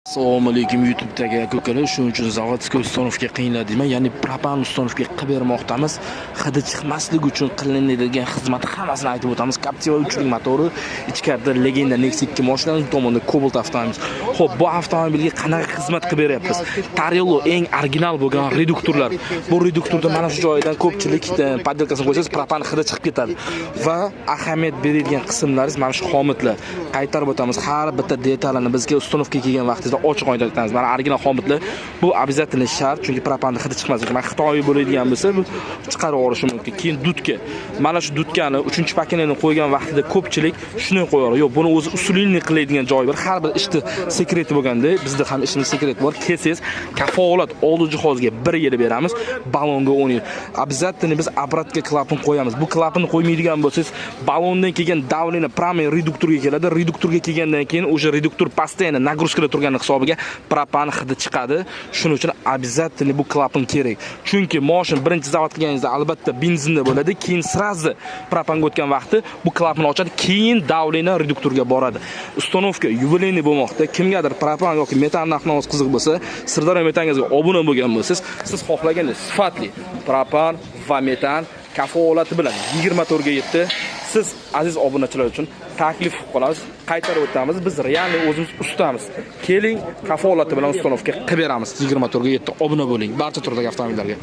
Assalomu alaykum YouTube'dagi aka-ukalar, shuning uchun zavodskiy ustonovga qiynladingmi? Ya'ni propan ustonovga qilib bermoqdamiz. Hidi chiqmasligi uchun qilinadigan xizmatni hammasini aytib o'tamiz. Captiva 3 motori, ichkarida Legenda Next 2 mashinasi, tomonda Cobalt avtomobil. Xo'p, bu avtomobilga qanaqa xizmat qilib beryapmiz? Tarello eng original bo'lgan reduktorlar. Bu reduktorda mana shu joyidan ko'pchilik poddelkasini qo'ysangiz, propan hidi chiqib ketadi. Va ahamiyat berilgan qismlaringiz mana shu xomutlar. Qaytarib o'tamiz. Har bitta detalini bizga ustonovga kelgan vaqtida ochiq oyda aytamiz. Mana original xomutlar bu обязательный shart, chunki propanni hidi chiqmas. Mana Xitoy bo'ladigan bo'lsa, bu chiqarib olishi mumkin. Keyin dutka. Mana shu dutkani 3-pakinani qo'ygan vaqtida ko'pchilik shuni qo'yar. Yo'q, buni o'zi usulini qiladigan joyi bor. Har bir ishni sekreti bo'lganda, bizda ham ishning sekreti bor. Kelsangiz, kafolat oldi jihozga 1 yil beramiz, balonga 10 yil. Обязательно biz обратga klapan qo'yamiz. Bu klapanni qo'ymaydigan bo'lsangiz, balondan kelgan давление прямой reduktorga keladi. Reduktorga kelgandan keyin o'sha reduktor постоянно нагрузкада turgan hisobiga propan hidi chiqadi. Shuning uchun обязательно bu klapan kerak. Chunki mashin birinchi zavod qilganingizda albatta benzinda bo'ladi, keyin sразу propanga o'tgan vaqti bu klapanni ochadi, keyin давление reduktorga boradi. Ustonovka yubileyni bo'lmoqda. Kimgadir propan yoki metan narx-navoz qiziq bo'lsa, Sirdaryo metangizga obuna bo'lgan bo'lsangiz, siz xohlaganda sifatli propan va metan kafolati bilan 24 ga yetdi. Siz aziz obunachilar uchun taklif qilamiz, qaytarib o'tamiz. Biz realni o'zimiz ustamiz. Keling, kafolati bilan ustonovga qilib beramiz. 24 ga yetdi. Obuna bo'ling barcha turdagi avtomobillarga.